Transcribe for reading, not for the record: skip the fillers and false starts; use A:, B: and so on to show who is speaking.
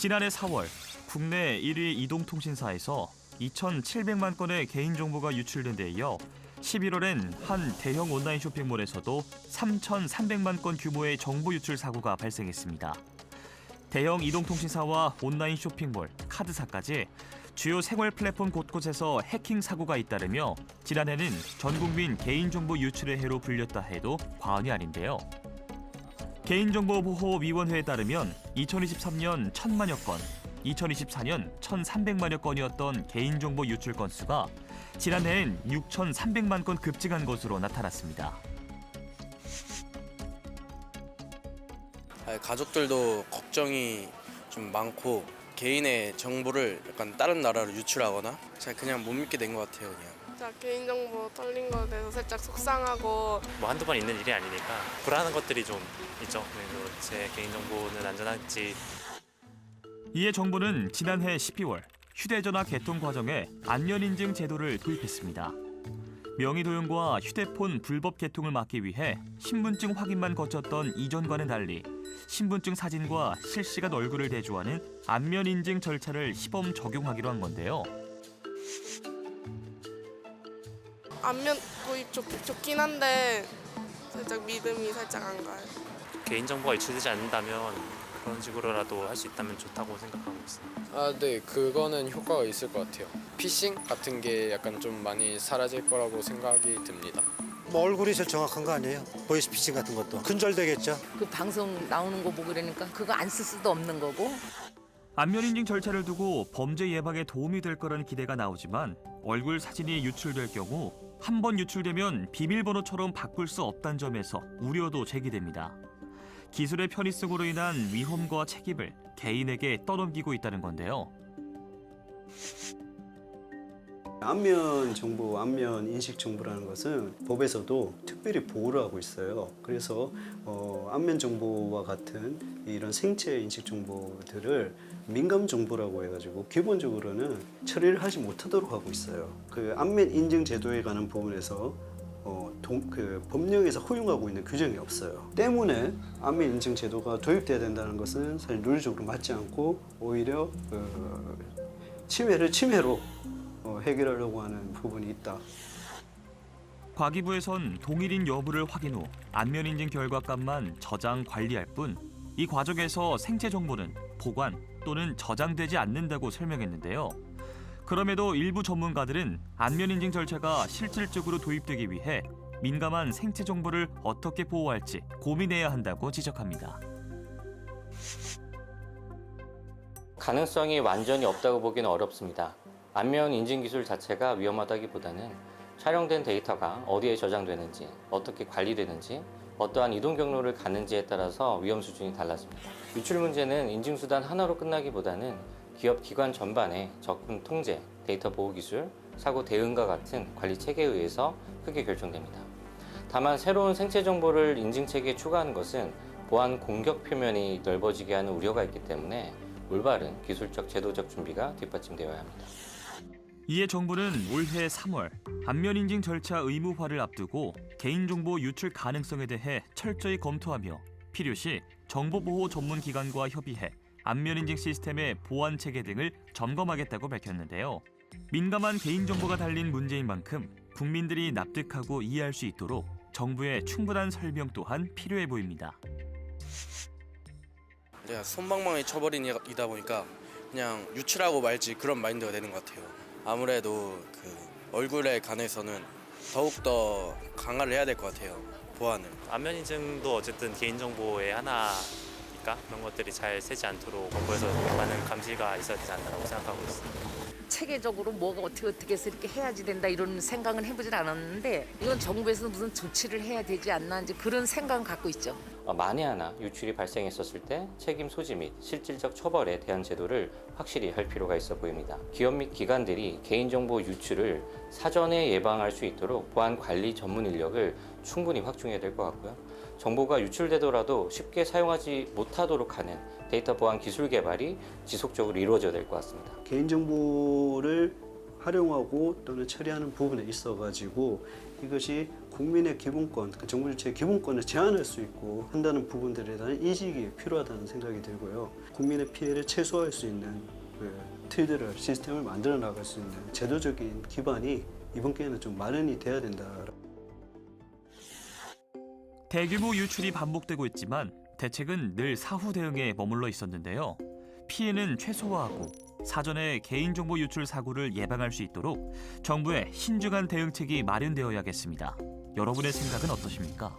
A: 지난해 4월 국내 1위 이동통신사에서 2,700만 건의 개인정보가 유출된 데 이어 11월엔 한 대형 온라인 쇼핑몰에서도 3,300만 건 규모의 정보 유출 사고가 발생했습니다. 대형 이동통신사와 온라인 쇼핑몰, 카드사까지 주요 생활 플랫폼 곳곳에서 해킹 사고가 잇따르며 지난해는 전국민 개인정보 유출의 해로 불렸다 해도 과언이 아닌데요. 개인정보보호위원회에 따르면 2023년 1,000만여 건, 2024년 1,300만여 건이었던 개인정보 유출 건수가 지난해엔 6,300만 건 급증한 것으로 나타났습니다.
B: 가족들도 걱정이 좀 많고 개인의 정보를 약간 다른 나라로 유출하거나 잘 그냥 못 믿게 된 것 같아요. 그냥.
C: 진짜 개인정보 털린 거에 대해서 살짝 속상하고
D: 뭐 한두 번 있는 일이 아니니까 불안한 것들이 좀 있죠. 그리고 제 개인정보는 안전할지.
A: 이에 정부는 지난해 12월 휴대전화 개통 과정에 안면인증 제도를 도입했습니다. 명의도용과 휴대폰 불법 개통을 막기 위해 신분증 확인만 거쳤던 이전과는 달리 신분증 사진과 실시간 얼굴을 대조하는 안면인증 절차를 시범 적용하기로 한 건데요.
C: 안면 도입 좋긴 한데 살짝 믿음이 살짝 안 가요.
D: 개인정보가 유출되지 않는다면 그런 식으로라도 할 수 있다면 좋다고 생각하고 있어요.
E: 네, 그거는 효과가 있을 것 같아요. 피싱 같은 게 약간 좀 많이 사라질 거라고 생각이 듭니다.
F: 뭐 얼굴이 제일 정확한 거 아니에요? 보이스피싱 같은 것도 근절되겠죠.
G: 그 방송 나오는 거 보고 그러니까 그거 안 쓸 수도 없는 거고.
A: 안면인증 절차를 두고 범죄 예방에 도움이 될 거라는 기대가 나오지만 얼굴 사진이 유출될 경우 한 번 유출되면 비밀번호처럼 바꿀 수 없다는 점에서 우려도 제기됩니다. 기술의 편의성으로 인한 위험과 책임을 개인에게 떠넘기고 있다는 건데요.
H: 안면 정보, 안면 인식 정보라는 것은 법에서도 특별히 보호를 하고 있어요. 그래서 안면 정보와 같은 이런 생체 인식 정보들을 민감 정보라고 해가지고 기본적으로는 처리를 하지 못하도록 하고 있어요. 그 안면 인증 제도에 관한 부분에서 법령에서 허용하고 있는 규정이 없어요. 때문에 안면 인증 제도가 도입돼야 된다는 것은 사실 논리적으로 맞지 않고 오히려 침해를 침해로 해결하려고 하는 부분이 있다.
A: 과기부에선 동일인 여부를 확인 후 안면인증 결과값만 저장 관리할 뿐 이 과정에서 생체 정보는 보관 또는 저장되지 않는다고 설명했는데요. 그럼에도 일부 전문가들은 안면인증 절차가 실질적으로 도입되기 위해 민감한 생체 정보를 어떻게 보호할지 고민해야 한다고 지적합니다.
I: 가능성이 완전히 없다고 보기는 어렵습니다. 안면 인증 기술 자체가 위험하다기보다는 촬영된 데이터가 어디에 저장되는지, 어떻게 관리되는지, 어떠한 이동 경로를 가는지에 따라서 위험 수준이 달라집니다. 유출 문제는 인증수단 하나로 끝나기보다는 기업 기관 전반의 접근 통제, 데이터 보호 기술, 사고 대응과 같은 관리 체계에 의해서 크게 결정됩니다. 다만 새로운 생체 정보를 인증 체계에 추가하는 것은 보안 공격 표면이 넓어지게 하는 우려가 있기 때문에 올바른 기술적 제도적 준비가 뒷받침되어야 합니다.
A: 이에 정부는 올해 3월 안면인증 절차 의무화를 앞두고 개인정보 유출 가능성에 대해 철저히 검토하며 필요시 정보보호 전문기관과 협의해 안면인증 시스템의 보안 체계 등을 점검하겠다고 밝혔는데요. 민감한 개인정보가 달린 문제인 만큼 국민들이 납득하고 이해할 수 있도록 정부의 충분한 설명 또한 필요해 보입니다.
B: 내가 솜방망이 쳐버리다 보니까 그냥 유출하고 말지 그런 마인드가 되는 것 같아요. 아무래도 그 얼굴에 관해서는 더욱더 강화를 해야 될 것 같아요. 보안을.
D: 안면 인증도 어쨌든 개인정보의 하나니까 그런 것들이 잘 새지 않도록 정부에서 많은 감시가 있어야 되지 않나라고 생각하고 있습니다.
G: 체계적으로 뭐가 어떻게 해서 이렇게 해야지 된다 이런 생각은 해보진 않았는데 이건 정부에서 무슨 조치를 해야 되지 않나 이제 그런 생각은 갖고 있죠.
I: 만에 하나 유출이 발생했었을 때 책임 소지 및 실질적 처벌에 대한 제도를 확실히 할 필요가 있어 보입니다. 기업 및 기관들이 개인정보 유출을 사전에 예방할 수 있도록 보안 관리 전문 인력을 충분히 확충해야 될 것 같고요. 정보가 유출되더라도 쉽게 사용하지 못하도록 하는 데이터 보안 기술 개발이 지속적으로 이루어져야 될 것 같습니다.
H: 개인정보를 활용하고 또는 처리하는 부분에 있어가지고 이것이 국민의 기본권, 정부 주체의 기본권을 제한할 수 있고 한다는 부분들에 대한 인식이 필요하다는 생각이 들고요. 국민의 피해를 최소화할 수 있는 틀들을, 시스템을 만들어 나갈 수 있는 제도적인 기반이 이번 기회는 좀 마련이 돼야 된다.
A: 대규모 유출이 반복되고 있지만 대책은 늘 사후 대응에 머물러 있었는데요. 피해는 최소화하고 사전에 개인정보 유출 사고를 예방할 수 있도록 정부의 신중한 대응책이 마련되어야겠습니다. 여러분의 생각은 어떠십니까?